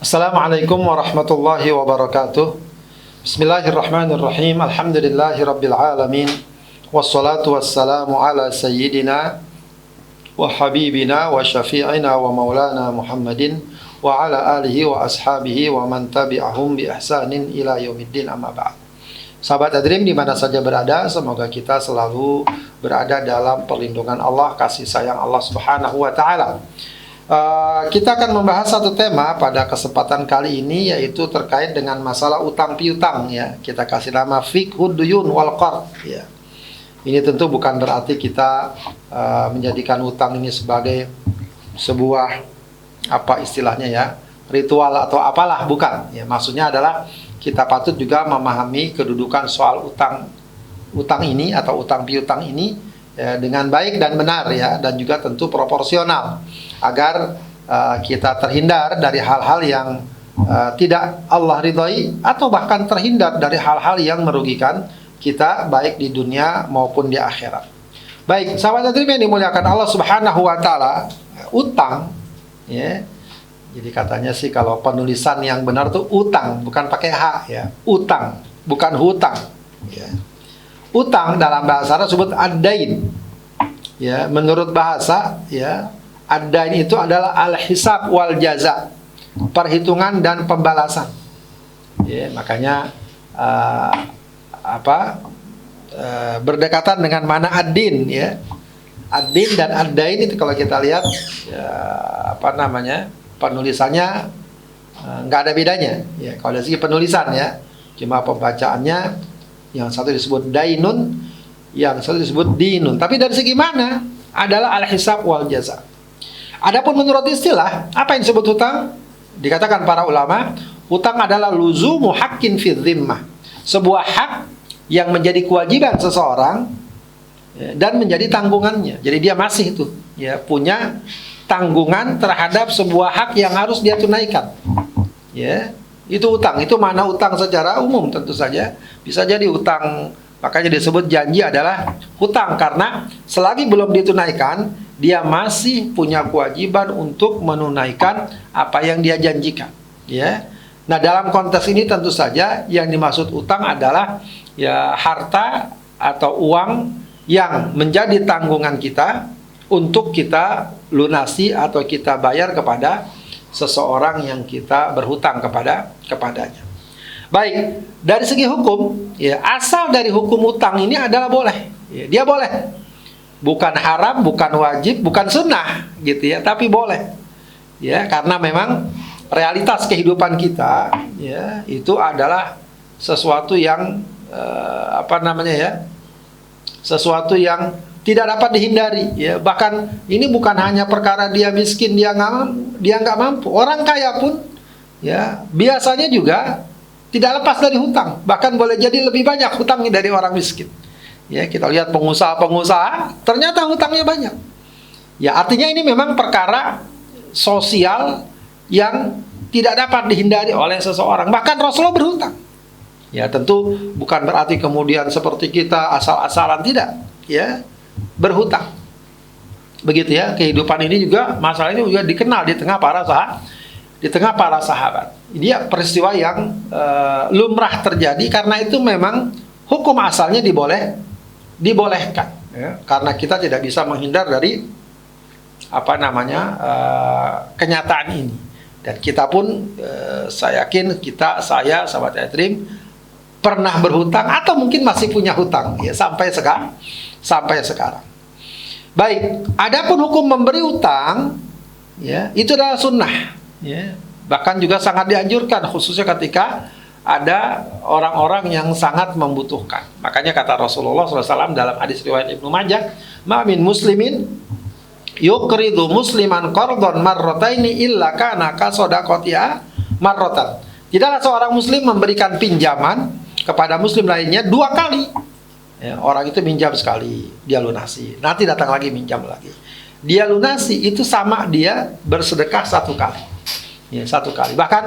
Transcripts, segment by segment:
Assalamualaikum warahmatullahi wabarakatuh. Bismillahirrahmanirrahim. Alhamdulillahi rabbil alamin. Wassalatu wassalamu ala sayyidina wa habibina wa syafi'ina wa maulana Muhammadin wa ala alihi wa ashabihi wa man tabi'ahum bi ihsanin ila yaumiddin, amma ba'd. Sahabat Adrim di mana saja berada, semoga kita selalu berada dalam perlindungan Allah, kasih sayang Allah Subhanahu wa taala. Kita akan membahas satu tema pada kesempatan kali ini, yaitu terkait dengan masalah utang piutang, ya. Kita kasih nama fiqhud duyun wal qard, ya. Ini tentu bukan berarti kita menjadikan utang ini sebagai sebuah apa istilahnya, ya, ritual atau apalah, bukan. Ya, maksudnya adalah kita patut juga memahami kedudukan soal utang ini atau utang piutang ini, ya, dengan baik dan benar, ya, dan juga tentu proporsional, agar kita terhindar dari hal-hal yang tidak Allah ridhoi, atau bahkan terhindar dari hal-hal yang merugikan kita baik di dunia maupun di akhirat. Baik, sahabat hadirin yang dimuliakan Allah Subhanahu wa taala, utang, ya. Jadi katanya sih kalau penulisan yang benar tuh utang, bukan pakai H, ya. Utang, bukan hutang, ya. Utang dalam bahasa Arab disebut ad-dain. Ya, menurut bahasa, ya, ad-dain itu adalah al-hisab wal jaza, perhitungan dan pembalasan. Ya, makanya berdekatan dengan mana ad-din, ya. Ad-din dan ad-dain itu kalau kita lihat, ya, penulisannya nggak ada bedanya, ya. Kalau dari segi penulisan, ya, cuma pembacaannya yang satu disebut dainun, yang satu disebut dinun. Tapi dari segi mana adalah al-hisab wal jaza. Adapun menurut istilah, apa yang disebut hutang? Dikatakan para ulama, hutang adalah luzumu haqqin fi dhimmah, sebuah hak yang menjadi kewajiban seseorang, ya, dan menjadi tanggungannya. Jadi dia masih itu, ya, punya tanggungan terhadap sebuah hak yang harus dia tunaikan. Ya, itu utang. Itu mana utang secara umum tentu saja. Bisa jadi utang, makanya disebut janji adalah hutang, karena selagi belum ditunaikan, dia masih punya kewajiban untuk menunaikan apa yang dia janjikan, ya. Nah, dalam konteks ini tentu saja yang dimaksud utang adalah, ya, harta atau uang yang menjadi tanggungan kita untuk kita lunasi atau kita bayar kepada seseorang yang kita berhutang kepadanya. Baik, dari segi hukum, ya, asal dari hukum utang ini adalah boleh, ya, dia boleh. Bukan haram, bukan wajib, bukan sunnah, gitu, ya, tapi boleh, ya, karena memang realitas kehidupan kita, ya, itu adalah sesuatu yang sesuatu yang tidak dapat dihindari, ya. Bahkan ini bukan hanya perkara dia miskin, dia nggak mampu. Orang kaya pun, ya, biasanya juga tidak lepas dari hutang. Bahkan boleh jadi lebih banyak hutangnya dari orang miskin. Ya, kita lihat pengusaha-pengusaha ternyata hutangnya banyak. Ya, artinya ini memang perkara sosial yang tidak dapat dihindari oleh seseorang. Bahkan Rasulullah berhutang. Ya, tentu bukan berarti kemudian seperti kita asal-asalan, tidak, ya, berhutang. Begitu, ya, kehidupan ini juga, masalah ini juga dikenal di tengah para sahabat. Ini peristiwa yang lumrah terjadi, karena itu memang hukum asalnya dibolehkan, ya, karena kita tidak bisa menghindar dari kenyataan ini. Dan kita pun, saya yakin saya sahabat Adrim pernah berhutang atau mungkin masih punya hutang, ya, sampai sekarang. Baik, adapun hukum memberi utang, ya, itu adalah sunnah, ya. Bahkan juga sangat dianjurkan, khususnya ketika ada orang-orang yang sangat membutuhkan. Makanya kata Rasulullah SAW dalam hadis riwayat Ibnu Majah, "Ma min muslimin yuqridu musliman qardon marrataini illa kana ka shadaqatiha marratan." Tidaklah seorang muslim memberikan pinjaman kepada muslim lainnya 2 kali. Ya, orang itu minjam sekali, dia lunasi. Nanti datang lagi minjam lagi. Dia lunasi, itu sama dia bersedekah 1 kali. Ya, 1 kali. Bahkan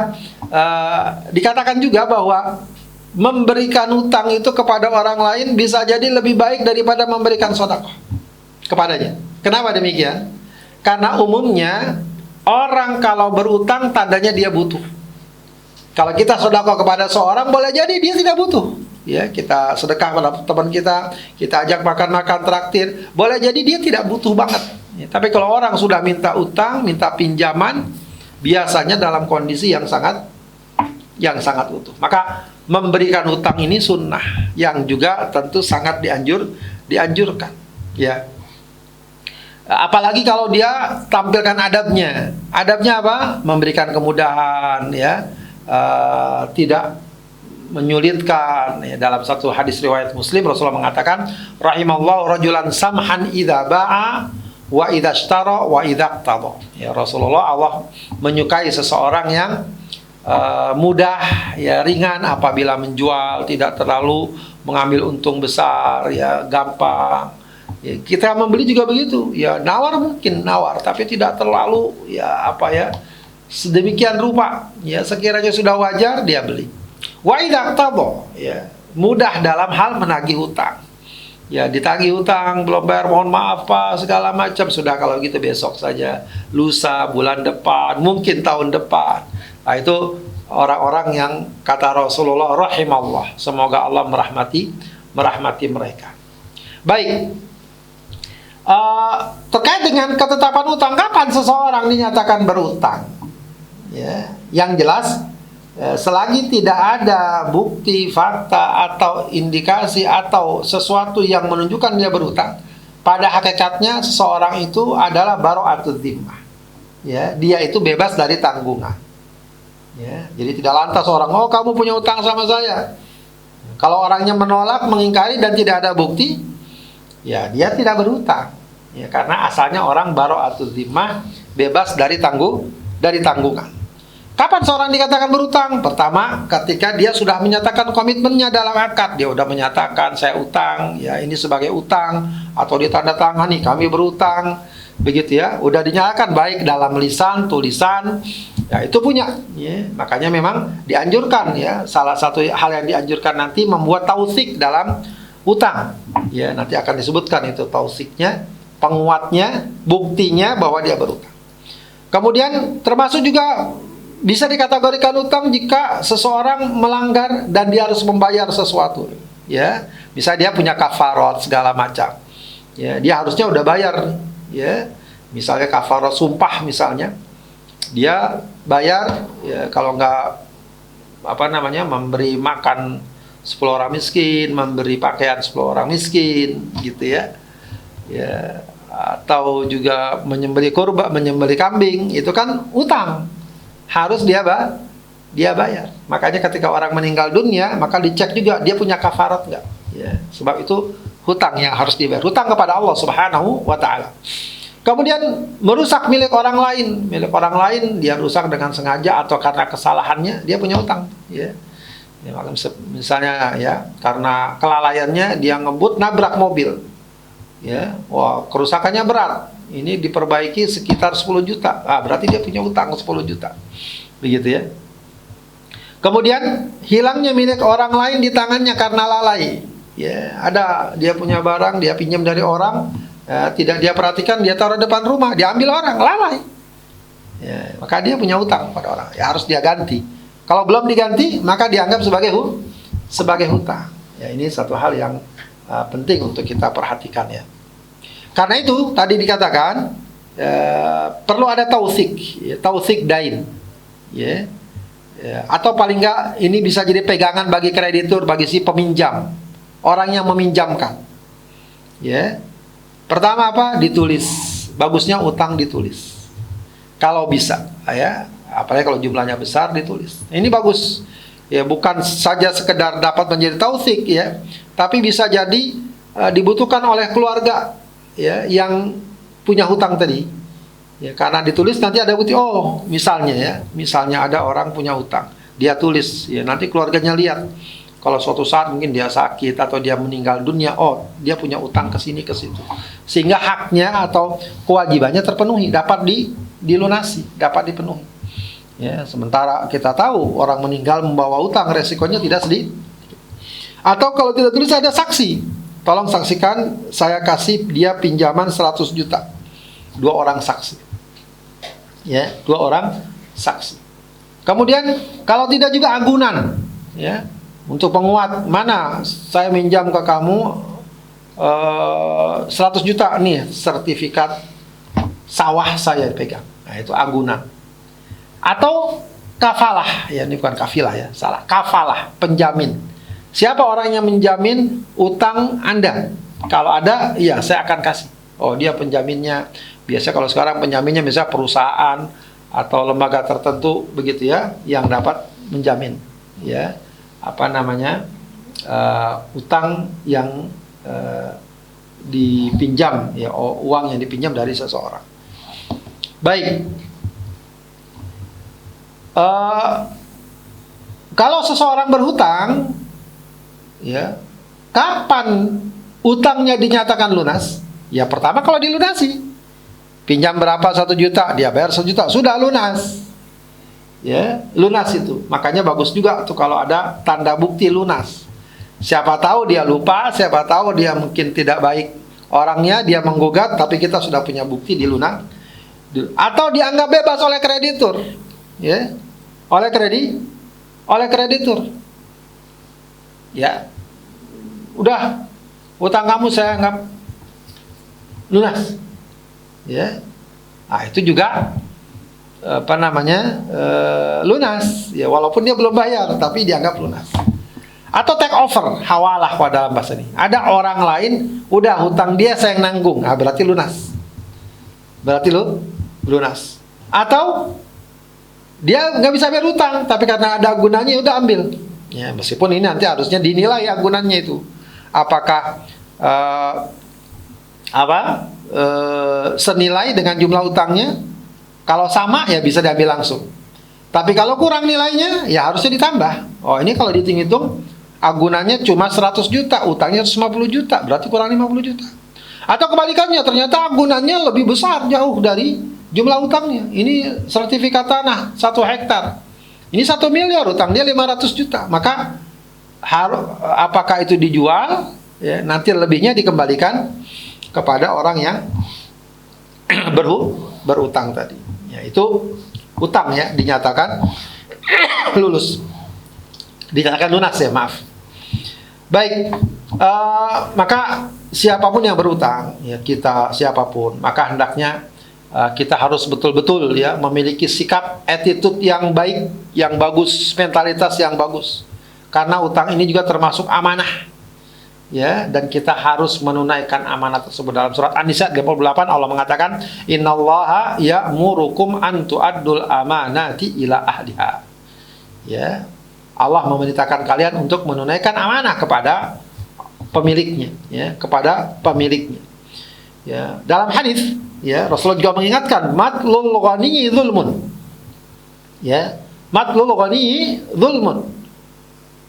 dikatakan juga bahwa memberikan hutang itu kepada orang lain bisa jadi lebih baik daripada memberikan sedekah kepadanya. Kenapa demikian? Karena umumnya orang kalau berutang tandanya dia butuh. Kalau kita sedekah kepada seorang, boleh jadi dia tidak butuh. Ya, kita sedekah pada teman kita ajak makan-makan traktir, boleh jadi dia tidak butuh banget. Ya, tapi kalau orang sudah minta utang, minta pinjaman, biasanya dalam kondisi yang sangat butuh. Maka memberikan utang ini sunnah, yang juga tentu sangat dianjurkan. Ya. Apalagi kalau dia tampilkan adabnya. Adabnya apa? Memberikan kemudahan, ya. Tidak menyulitkan, ya. Dalam satu hadis riwayat Muslim, Rasulullah mengatakan, rahimallahu rajulan samhan idza ba'a wa idza ishtara wa idza iqtada. Ya, Rasulullah, Allah menyukai seseorang yang mudah, ya, ringan apabila menjual, tidak terlalu mengambil untung besar, ya, gampang. Ya, kita membeli juga begitu, ya, mungkin nawar, tapi tidak terlalu, ya, sedemikian rupa, ya, sekiranya sudah wajar dia beli. Wa idza iqtada, ya, mudah dalam hal menagih hutang. Ya, ditagih hutang, belum bayar, mohon maaf Pak, segala macam. Sudah, kalau gitu besok saja, lusa, bulan depan, mungkin tahun depan. Nah, itu orang-orang yang kata Rasulullah, rahimallah, semoga Allah merahmati mereka. Baik. Terkait dengan ketetapan utang, kapan seseorang dinyatakan berutang? Ya, yang jelas, selagi tidak ada bukti, fakta, atau indikasi, atau sesuatu yang menunjukkan dia berutang, pada hakikatnya seseorang itu adalah bara'atul dhimmah. Ya, dia itu bebas dari tanggungan. Ya, jadi tidak lantas orang, oh kamu punya utang sama saya. Kalau orangnya menolak, mengingkari, dan tidak ada bukti, ya dia tidak berutang. Ya, karena asalnya orang bara'atul dhimmah, bebas dari tanggungan. Kapan seorang dikatakan berutang? Pertama, ketika dia sudah menyatakan komitmennya dalam akad. Dia sudah menyatakan, saya utang, ya ini sebagai utang, atau ditandatangani, kami berutang, begitu ya. Udah dinyatakan baik dalam lisan, tulisan, ya itu punya. Ya, makanya memang dianjurkan, ya. Salah satu hal yang dianjurkan nanti membuat tausik dalam utang. Ya, nanti akan disebutkan itu tausiknya, penguatnya, buktinya bahwa dia berutang. Kemudian termasuk juga bisa dikategorikan utang jika seseorang melanggar dan dia harus membayar sesuatu, ya. Bisa dia punya kafarat segala macam, ya, dia harusnya udah bayar, ya. Misalnya kafarat sumpah, misalnya dia bayar, ya, kalau nggak memberi makan 10 orang miskin, memberi pakaian 10 orang miskin, gitu ya. Ya, atau juga menyembelih kurban, menyembelih kambing, itu kan utang. Harus dia bayar. Makanya ketika orang meninggal dunia, maka dicek juga dia punya kafarat nggak. Ya, sebab itu hutang yang harus dibayar. Hutang kepada Allah Subhanahu wa Ta'ala. Kemudian merusak milik orang lain. Milik orang lain dia rusak dengan sengaja atau karena kesalahannya, dia punya hutang. Ya. Ya, misalnya, ya, karena kelalaiannya dia ngebut nabrak mobil. Ya, wah, kerusakannya berat. Ini diperbaiki sekitar 10 juta. Berarti dia punya utang 10 juta. Begitu ya. Kemudian hilangnya milik orang lain di tangannya karena lalai. Ya, ada dia punya barang, dia pinjam dari orang, ya, tidak dia perhatikan, dia taruh depan rumah, diambil orang, lalai. Ya, maka dia punya utang pada orang. Ya, harus dia ganti. Kalau belum diganti, maka dianggap sebagai hutang. Ya, ini satu hal yang penting untuk kita perhatikan, ya. Karena itu tadi dikatakan perlu ada tausik, ya, tausik dain, ya. Ya, atau paling enggak ini bisa jadi pegangan bagi kreditur, bagi si peminjam, orang yang meminjamkan. Ya, pertama apa? Ditulis. Bagusnya utang ditulis. Kalau bisa, ya, apalagi kalau jumlahnya besar ditulis. Ini bagus. Ya, bukan saja sekedar dapat menjadi tausik, ya, tapi bisa jadi dibutuhkan oleh keluarga, ya, yang punya hutang tadi, ya, karena ditulis nanti ada bukti. Oh, misalnya ada orang punya hutang, dia tulis, ya, nanti keluarganya lihat. Kalau suatu saat mungkin dia sakit atau dia meninggal dunia, oh, dia punya utang ke sini ke situ, sehingga haknya atau kewajibannya terpenuhi, dapat dilunasi, dapat dipenuhi. Ya, sementara kita tahu orang meninggal membawa utang, resikonya tidak sedikit. Atau kalau tidak tulis ada saksi. Tolong saksikan, saya kasih dia pinjaman 100 juta. 2 orang saksi. Ya, 2 orang saksi. Kemudian kalau tidak juga agunan, ya, untuk penguat. Mana saya minjam ke kamu 100 juta nih, sertifikat sawah saya dipegang. Nah, itu agunan. Atau kafalah, ya ini bukan kafilah ya, salah. Kafalah, penjamin. Siapa orang yang menjamin utang Anda? Kalau ada, iya saya akan kasih. Oh, dia penjaminnya. Biasa kalau sekarang penjaminnya misalnya perusahaan atau lembaga tertentu begitu ya, yang dapat menjamin, ya, apa namanya, utang yang dipinjam, ya, uang yang dipinjam dari seseorang. Baik, kalau seseorang berhutang, ya, kapan utangnya dinyatakan lunas? Ya pertama kalau dilunasi. Pinjam berapa, 1 juta, dia bayar 1 juta, sudah lunas. Ya, lunas itu. Makanya bagus juga tuh kalau ada tanda bukti lunas. Siapa tahu dia lupa, siapa tahu dia mungkin tidak baik orangnya, dia menggugat, tapi kita sudah punya bukti di lunas. Atau dianggap bebas oleh kreditur, ya, oleh kreditur. Ya, udah, utang kamu saya anggap lunas. Ya, nah itu juga apa namanya, lunas. Ya, walaupun dia belum bayar, tapi dianggap lunas. Atau take over, hawalah pada dalam bahasa ini. Ada orang lain, udah hutang dia saya yang nanggung, nah, berarti lunas. Berarti lunas. Atau dia nggak bisa bayar hutang, tapi karena ada agunannya, udah ambil. Ya, meskipun ini nanti harusnya dinilai agunannya itu, apakah senilai dengan jumlah utangnya. Kalau sama ya bisa diambil langsung. Tapi kalau kurang nilainya ya harusnya ditambah. Oh, ini kalau dihitung-hitung agunannya cuma 100 juta, utangnya 150 juta, berarti kurang 50 juta. Atau kebalikannya, ternyata agunannya lebih besar jauh dari jumlah utangnya. Ini sertifikat tanah 1 hektar. Ini 1 miliar, utang dia 500 juta. Maka apakah itu dijual? Ya, nanti lebihnya dikembalikan kepada orang yang berutang tadi. Ya, itu utang ya, dinyatakan dinyatakan lunas ya, maaf. Baik, maka siapapun yang berutang, ya kita siapapun, maka hendaknya kita harus betul-betul ya memiliki sikap, attitude yang baik, yang bagus, mentalitas yang bagus. Karena utang ini juga termasuk amanah. Ya, dan kita harus menunaikan amanah tersebut. Dalam surat An-Nisa 38 Allah mengatakan, innallaha ya'murukum an tu'addul amanati ila ahliha. Ya, Allah memerintahkan kalian untuk menunaikan amanah kepada pemiliknya, ya, kepada pemiliknya. Ya, dalam hadis, ya, Rasulullah juga mengingatkan, matlul ghani zulmun. Ya, matlul ghani zulmun.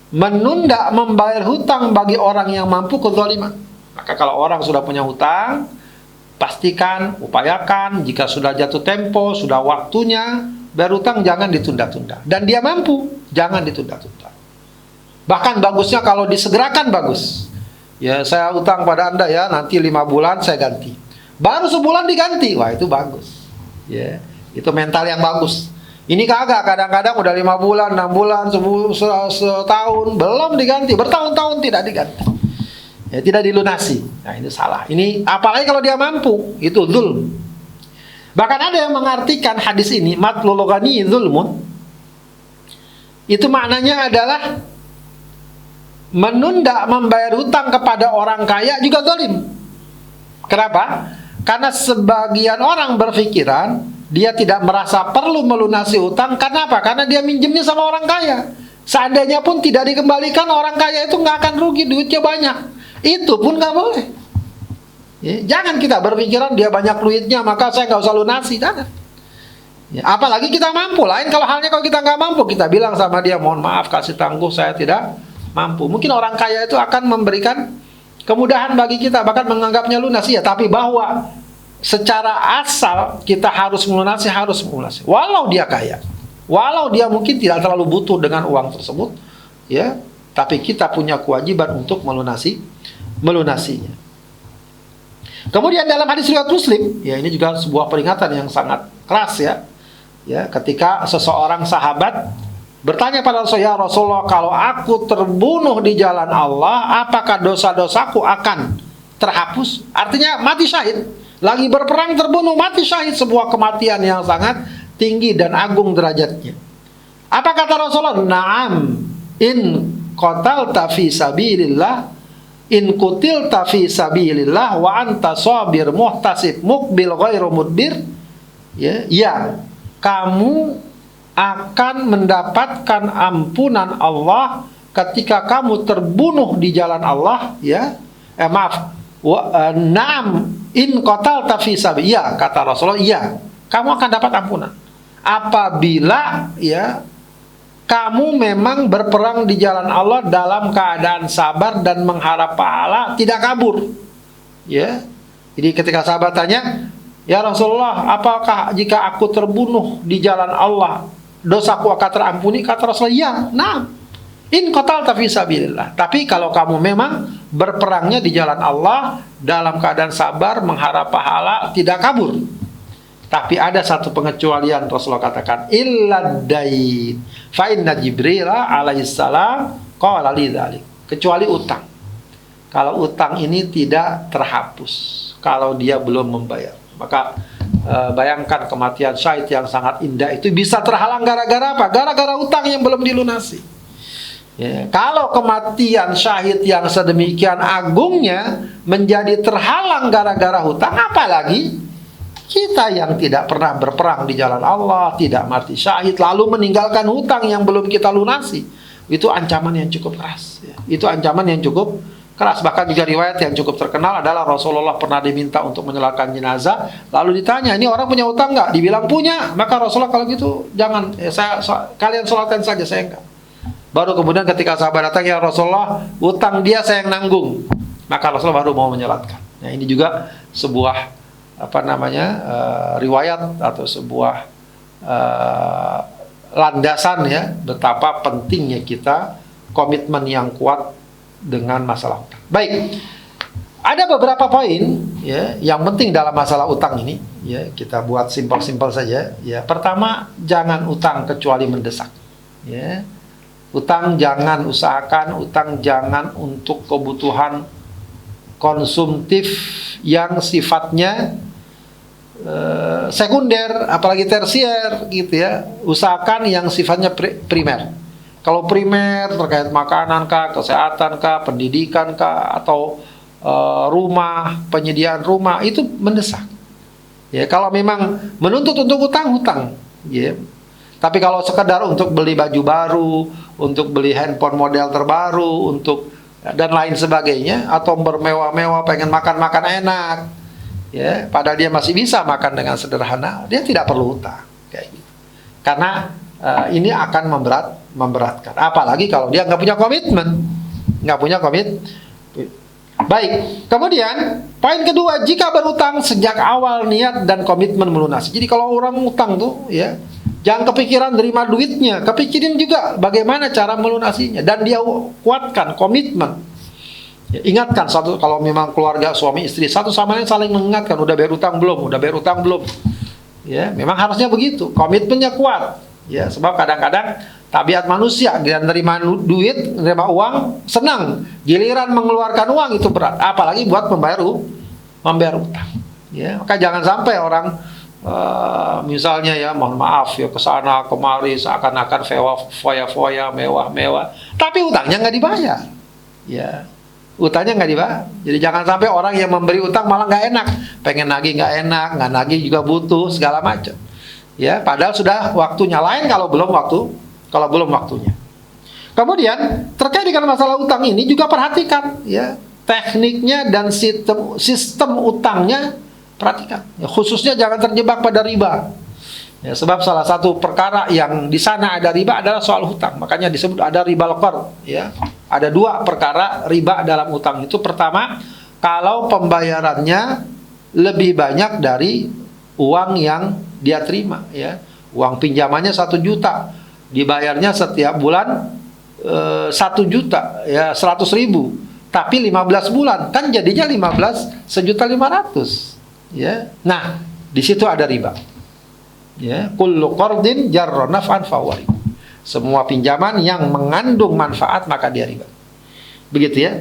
Menunda membayar hutang bagi orang yang mampu kezaliman. Maka kalau orang sudah punya hutang, pastikan, upayakan, jika sudah jatuh tempo, sudah waktunya bayar hutang, jangan ditunda-tunda. Dan dia mampu, jangan ditunda-tunda. Bahkan bagusnya kalau disegerakan bagus. Ya, saya hutang pada Anda ya, nanti 5 bulan saya ganti. Baru sebulan diganti, wah itu bagus. Ya, itu mental yang bagus. Ini kagak, kadang-kadang udah 5 bulan, 6 bulan, setahun, belum diganti, bertahun-tahun tidak diganti. Ya, tidak dilunasi. Nah, ini salah. Ini apalagi kalau dia mampu, itu zulm. Bahkan ada yang mengartikan hadis ini, matlul ghani zulmun. Itu maknanya adalah menunda membayar hutang kepada orang kaya juga zalim. Kenapa? Karena sebagian orang berpikiran dia tidak merasa perlu melunasi utang. Karena apa? Karena dia minjemnya sama orang kaya. Seandainya pun tidak dikembalikan, orang kaya itu nggak akan rugi, duitnya banyak. Itu pun nggak boleh. Ya, jangan kita berpikiran dia banyak duitnya, maka saya nggak usah lunasi. Jangan. Ya, apalagi kita mampu. Lain kalau halnya kalau kita nggak mampu, kita bilang sama dia, mohon maaf, kasih tangguh, saya tidak mampu. Mungkin orang kaya itu akan memberikan kemudahan bagi kita, bahkan menganggapnya lunas. Ya, tapi bahwa secara asal kita harus melunasi, walau dia kaya, walau dia mungkin tidak terlalu butuh dengan uang tersebut, ya, tapi kita punya kewajiban untuk melunasinya. Kemudian dalam hadis riwayat Muslim, ya ini juga sebuah peringatan yang sangat keras ya, Ya, ketika seseorang sahabat bertanya pada Rasulullah, "Ya Rasulullah, kalau aku terbunuh di jalan Allah, apakah dosa-dosaku akan terhapus?" Artinya mati syahid. Lagi berperang terbunuh, mati syahid, sebuah kematian yang sangat tinggi dan agung derajatnya. Apa kata Rasulullah? "Na'am, in qatalta fi sabilillah, in qutilta fi sabilillah wa anta sabir muhtasib muqbil ghairu mudbir." Ya, kamu akan mendapatkan ampunan Allah ketika kamu terbunuh di jalan Allah, ya. Na'am in qatalta fi sabi. Ya, kata Rasulullah, ya, kamu akan dapat ampunan apabila, ya, kamu memang berperang di jalan Allah dalam keadaan sabar dan mengharap pahala, tidak kabur. Ya. Jadi ketika sahabat tanya, "Ya Rasulullah, apakah jika aku terbunuh di jalan Allah, dosaku akan terampuni?" Kata Rasulullah, "Ya, nah, in qatalta fi sabilillah." Tapi kalau kamu memang berperangnya di jalan Allah dalam keadaan sabar, mengharap pahala, tidak kabur. Tapi ada satu pengecualian, Rasulullah katakan, "Illa dain, fa inna Jibril alaihissalam qala li dzalik." Kecuali utang. Kalau utang ini tidak terhapus kalau dia belum membayar. Maka bayangkan kematian syahid yang sangat indah itu bisa terhalang gara-gara apa? Gara-gara utang yang belum dilunasi. Ya, kalau kematian syahid yang sedemikian agungnya menjadi terhalang gara-gara hutang, apalagi kita yang tidak pernah berperang di jalan Allah, tidak mati syahid, lalu meninggalkan hutang yang belum kita lunasi. Itu ancaman yang cukup keras. Ya. Itu ancaman yang cukup keras. Bahkan juga riwayat yang cukup terkenal adalah Rasulullah pernah diminta untuk menyolatkan jenazah, lalu ditanya, "Ini orang punya utang nggak?" Dibilang punya. Maka Rasulullah, "Kalau gitu jangan, kalian sholatkan saja, saya enggak." Baru kemudian ketika sahabat datang, "Ya Rasulullah, utang dia saya yang nanggung." Maka Rasulullah baru mau menyolatkan. Nah, ini juga sebuah riwayat atau sebuah landasan, ya, betapa pentingnya kita komitmen yang kuat dengan masalah utang. Baik, ada beberapa poin, ya, yang penting dalam masalah utang ini, ya, kita buat simpel-simpel saja. Ya, pertama, jangan utang kecuali mendesak. Ya, utang jangan usahakan, utang jangan untuk kebutuhan konsumtif yang sifatnya sekunder, apalagi tersier, gitu ya. Usahakan yang sifatnya primer. Kalau primer terkait makanan kah, kesehatan kah, pendidikan kah, atau rumah, penyediaan rumah, itu mendesak. Ya, kalau memang menuntut untuk hutang, ya. Tapi kalau sekedar untuk beli baju baru, untuk beli handphone model terbaru, untuk dan lain sebagainya, atau bermewah-mewah, pengen makan enak, ya, padahal dia masih bisa makan dengan sederhana, dia tidak perlu hutang, kayak gitu. Karena ini akan memberatkan. Apalagi kalau dia nggak punya komitmen, Baik, kemudian poin kedua, jika berutang sejak awal niat dan komitmen melunasi. Jadi kalau orang utang tuh, ya, jangan kepikiran terima duitnya, kepikirin juga bagaimana cara melunasinya, dan dia kuatkan komitmen. Ya, ingatkan kalau memang keluarga suami istri satu sama lain saling mengingatkan, udah bayar utang belum, Ya, memang harusnya begitu, komitmennya kuat. Ya, sebab kadang-kadang tabiat manusia, dia nerima duit, nerima uang, senang. Giliran mengeluarkan uang itu berat, apalagi buat membayar utang. Ya, maka jangan sampai orang misalnya, ya, mohon maaf, ya, kesana kemari seakan-akan foya-foya, mewah-mewah, tapi utangnya nggak dibayar. Ya, utangnya nggak dibayar. Jadi jangan sampai orang yang memberi utang malah nggak enak, pengen nagih nggak enak, nggak nagih juga butuh segala macam. Ya, padahal sudah waktunya. Lain kalau belum waktunya. Kemudian terkait dengan masalah utang ini juga perhatikan, ya, tekniknya dan sistem utangnya, perhatikan. Ya, khususnya jangan terjebak pada riba. Ya, sebab salah satu perkara yang di sana ada riba adalah soal hutang. Makanya disebut ada ribal qard, ya. Ada dua perkara riba dalam utang itu. Pertama, kalau pembayarannya lebih banyak dari uang yang dia terima, ya. Uang pinjamannya 1 juta, dibayarnya setiap bulan 1 juta, ya, 100.000, tapi 15 bulan, kan jadinya 1.500.000, ya. Nah, di situ ada riba. Ya, kullu qardin jarra naf'an fahuwa riba. Semua pinjaman yang mengandung manfaat maka dia riba. Begitu ya.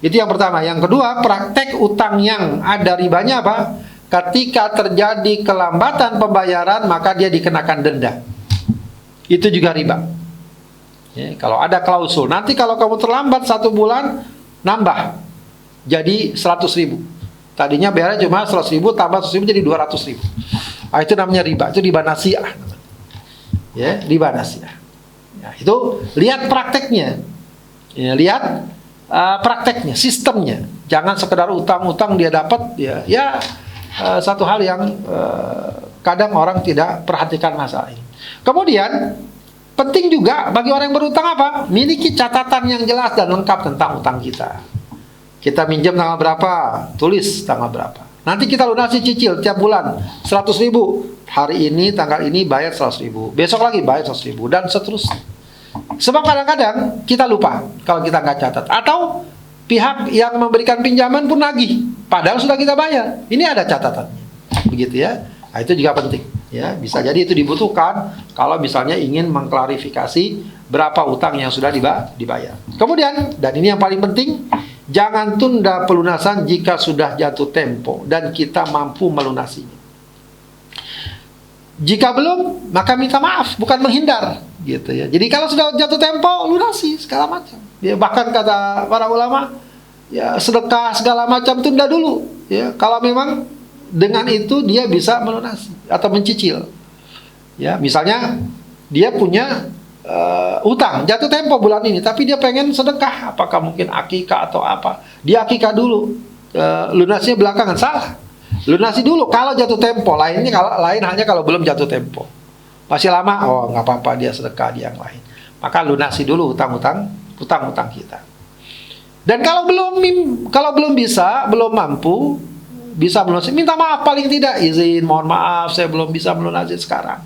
Itu yang pertama. Yang kedua, praktek utang yang ada ribanya apa? Ketika terjadi kelambatan pembayaran maka dia dikenakan denda. Itu juga riba. Ya, kalau ada klausul, nanti kalau kamu terlambat 1 bulan nambah jadi 100.000. Tadinya bayarnya cuma 100.000 tambah 100.000 jadi 200.000. Itu namanya riba. Itu riba nasi'ah. Ya, riba nasi'ah. Ya, itu lihat prakteknya, ya, lihat prakteknya, sistemnya. Jangan sekedar utang-utang dia dapat, satu hal yang kadang orang tidak perhatikan masalah ini. Kemudian penting juga bagi orang yang berutang apa? Miliki catatan yang jelas dan lengkap tentang utang kita. Kita minjem tanggal berapa, tulis tanggal berapa. Nanti kita lunasi cicil tiap bulan 100.000. Hari ini tanggal ini bayar 100.000. Besok lagi bayar 100.000 dan seterusnya. Sebab kadang-kadang kita lupa kalau kita nggak catat, atau pihak yang memberikan pinjaman pun nagih padahal sudah kita bayar. Ini ada catatannya, begitu ya. Nah, itu juga penting ya. Bisa jadi itu dibutuhkan kalau misalnya ingin mengklarifikasi berapa utang yang sudah dibayar. Kemudian, dan ini yang paling penting, jangan tunda pelunasan jika sudah jatuh tempo dan kita mampu melunasinya. Jika belum, maka minta maaf, bukan menghindar, gitu ya. Jadi kalau sudah jatuh tempo, lunasi segala macam. Ya, bahkan kata para ulama, ya sedekah segala macam tunda dulu. Ya, kalau memang dengan itu dia bisa melunasi atau mencicil. Ya, misalnya dia punya utang, jatuh tempo bulan ini, tapi dia pengen sedekah, apakah mungkin akikah atau apa? Dia akikah dulu, lunasinya belakangan, salah. Lunasi dulu kalau jatuh tempo. Lainnya lain hanya kalau belum jatuh tempo. Masih lama, oh nggak apa-apa dia sedekah di yang lain. Maka lunasi dulu utang-utang kita. Dan kalau belum bisa, belum mampu bisa melunasi, minta maaf paling tidak, izin, mohon maaf saya belum bisa melunasi sekarang.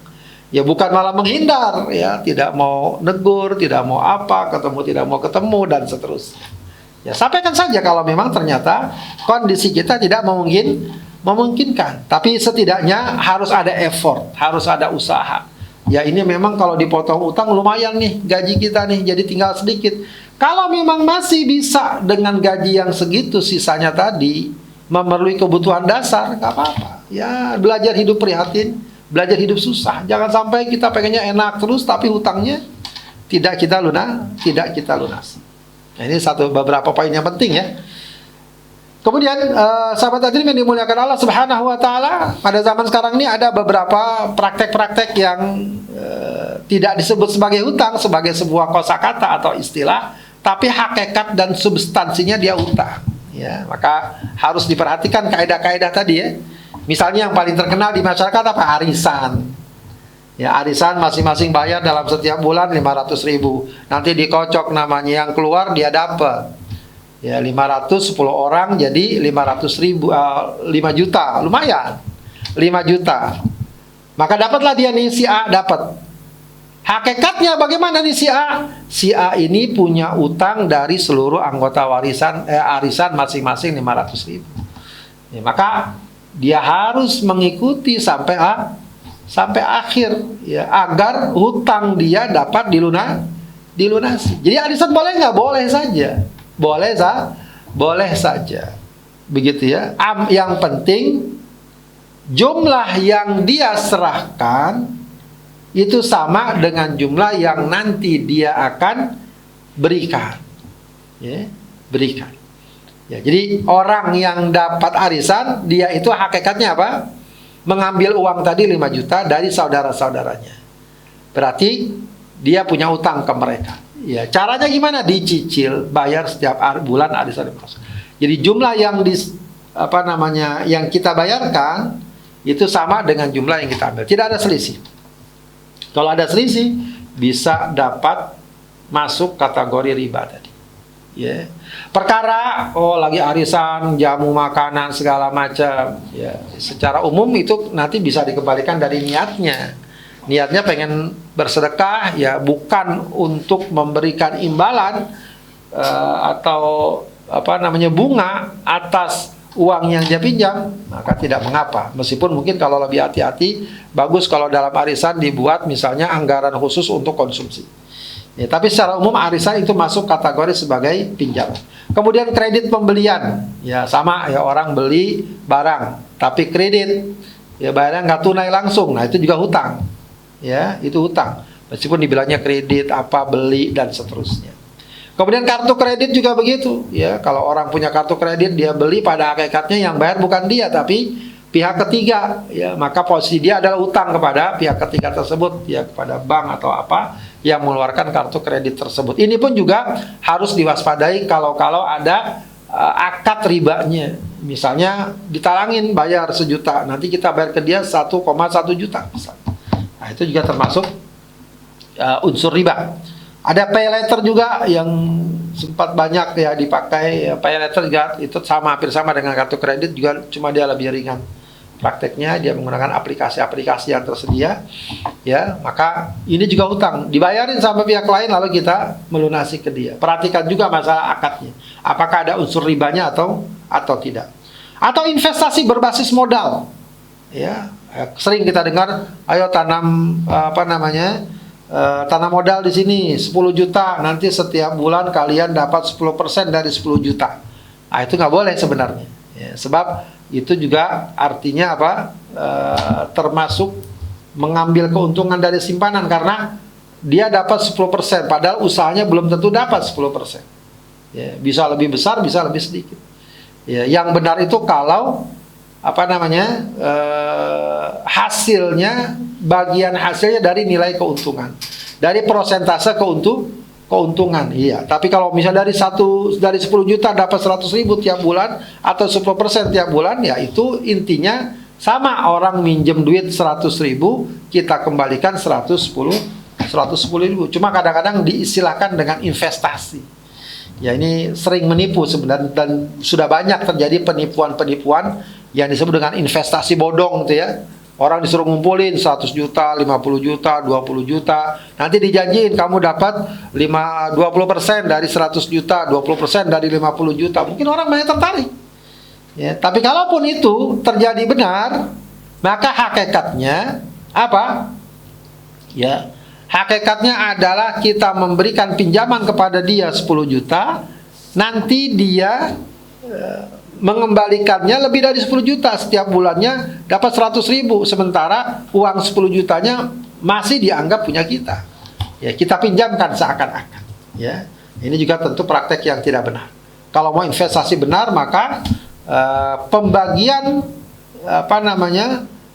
Ya bukan malah menghindar, ya tidak mau negur, tidak mau apa, tidak mau ketemu dan seterusnya. Ya sampaikan saja kalau memang ternyata kondisi kita tidak memungkinkan, tapi setidaknya harus ada effort, harus ada usaha. Ya ini memang kalau dipotong utang lumayan nih gaji kita nih, jadi tinggal sedikit. Kalau memang masih bisa dengan gaji yang segitu sisanya tadi memerlukan kebutuhan dasar, nggak apa-apa. Ya belajar hidup prihatin, belajar hidup susah. Jangan sampai kita pengennya enak terus tapi hutangnya tidak kita lunasi. Nah, ini beberapa poin yang penting ya. Kemudian sahabat hadirin yang dimuliakan Allah Subhanahu wa taala, pada zaman sekarang ini ada beberapa praktek-praktek yang tidak disebut sebagai hutang, sebagai sebuah kosakata atau istilah, tapi hakikat dan substansinya dia hutang. Ya, maka harus diperhatikan kaidah-kaidah tadi ya. Misalnya yang paling terkenal di masyarakat apa? Arisan. Ya, arisan masing-masing bayar dalam setiap bulan 500.000. Nanti dikocok namanya, yang keluar dia dapat. Ya 500, 10 orang jadi 500.000, 5 juta, lumayan 5 juta. Maka dapatlah dia nih, si A dapat. Hakikatnya bagaimana nih si A? Si A ini punya utang dari seluruh anggota arisan masing-masing 500.000. Ya, maka dia harus mengikuti sampai akhir ya, agar hutang dia dapat dilunasi. Jadi arisan boleh nggak? Boleh saja. Boleh saja. Begitu ya. Yang penting jumlah yang dia serahkan itu sama dengan jumlah yang nanti dia akan berikan. Ya, berikan. Ya, jadi orang yang dapat arisan, dia itu hakikatnya apa? Mengambil uang tadi 5 juta dari saudara-saudaranya. Berarti dia punya utang ke mereka. Ya, caranya gimana? Dicicil, bayar setiap bulan arisan. Jadi jumlah yang yang kita bayarkan itu sama dengan jumlah yang kita ambil. Tidak ada selisih. Kalau ada selisih bisa dapat masuk kategori riba tadi. Ya. Perkara lagi arisan, jamu makanan segala macam, ya, secara umum itu nanti bisa dikembalikan dari niatnya. Niatnya pengen bersedekah, ya bukan untuk memberikan imbalan atau bunga atas uang yang dia pinjam, maka tidak mengapa. Meskipun mungkin kalau lebih hati-hati, bagus kalau dalam arisan dibuat misalnya anggaran khusus untuk konsumsi. Ya, tapi secara umum arisan itu masuk kategori sebagai pinjaman. Kemudian kredit pembelian, ya sama ya, orang beli barang tapi kredit, ya bayarnya nggak tunai langsung, nah itu juga hutang, ya itu hutang. Meskipun dibilangnya kredit apa beli dan seterusnya. Kemudian kartu kredit juga begitu, ya kalau orang punya kartu kredit dia beli, pada hakikatnya yang bayar bukan dia tapi pihak ketiga, ya maka posisi dia adalah utang kepada pihak ketiga tersebut, ya kepada bank atau apa yang mengeluarkan kartu kredit tersebut. Ini pun juga harus diwaspadai kalau ada akad ribanya. Misalnya ditalangin bayar 1 juta, nanti kita bayar ke dia 1,1 juta misalnya. Nah, itu juga termasuk unsur riba. Ada pay letter juga yang sempat banyak ya dipakai. Pay letter juga itu sama, hampir sama dengan kartu kredit juga, cuma dia lebih ringan. Prakteknya dia menggunakan aplikasi-aplikasi yang tersedia, ya maka ini juga hutang, dibayarin sama pihak lain lalu kita melunasi ke dia. Perhatikan juga masalah akadnya, apakah ada unsur ribanya atau tidak. Atau investasi berbasis modal, ya sering kita dengar, ayo tanam tanam modal di sini 10 juta, nanti setiap bulan kalian dapat 10% dari 10 juta. Nah, itu nggak boleh sebenarnya, ya, sebab itu juga artinya apa? Termasuk mengambil keuntungan dari simpanan, karena dia dapat 10%, padahal usahanya belum tentu dapat 10%. Ya, bisa lebih besar, bisa lebih sedikit. Ya, yang benar itu kalau hasilnya, bagian hasilnya dari nilai keuntungan, dari persentase keuntungan, iya. Tapi kalau misalnya dari 10 juta dapat 100.000 tiap bulan atau 10% tiap bulan, ya itu intinya sama, orang minjem duit 100.000 kita kembalikan 110.000. Cuma kadang-kadang diistilahkan dengan investasi. Ya ini sering menipu sebenarnya, dan sudah banyak terjadi penipuan-penipuan yang disebut dengan investasi bodong itu ya. Orang disuruh ngumpulin 100 juta, 50 juta, 20 juta. Nanti dijanjiin kamu dapat 20% dari 100 juta, 20% dari 50 juta. Mungkin orang banyak tertarik. Ya, tapi kalaupun itu terjadi benar, maka hakikatnya apa? Ya, hakikatnya adalah kita memberikan pinjaman kepada dia 10 juta, nanti dia mengembalikannya lebih dari 10 juta setiap bulannya, dapat 100.000, sementara uang 10 jutanya masih dianggap punya kita. Ya, kita pinjamkan seakan-akan. Ya, ini juga tentu praktek yang tidak benar. Kalau mau investasi benar, maka pembagian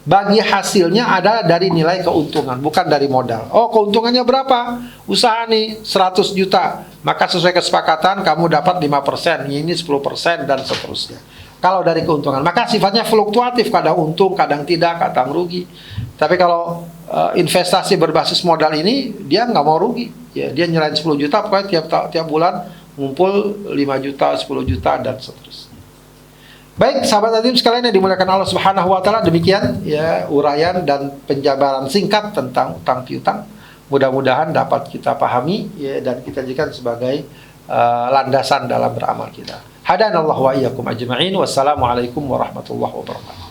bagi hasilnya adalah dari nilai keuntungan, bukan dari modal. Oh, keuntungannya berapa? Usaha nih 100 juta. Maka sesuai kesepakatan kamu dapat 5%, ini 10% dan seterusnya. Kalau dari keuntungan, maka sifatnya fluktuatif, kadang untung, kadang tidak, kadang rugi. Tapi kalau investasi berbasis modal ini, dia nggak mau rugi. Ya, dia nyerahin 10 juta, pokoknya tiap bulan ngumpul 5 juta, 10 juta dan seterusnya. Baik, sahabat hadirin sekalian yang dimuliakan Allah Subhanahu wa taala, demikian ya uraian dan penjabaran singkat tentang utang piutang. Mudah-mudahan dapat kita pahami ya, dan kita jadikan sebagai landasan dalam beramal kita. Hadanallahu wa iyyakum ajma'in. Wassalamualaikum warahmatullahi wabarakatuh.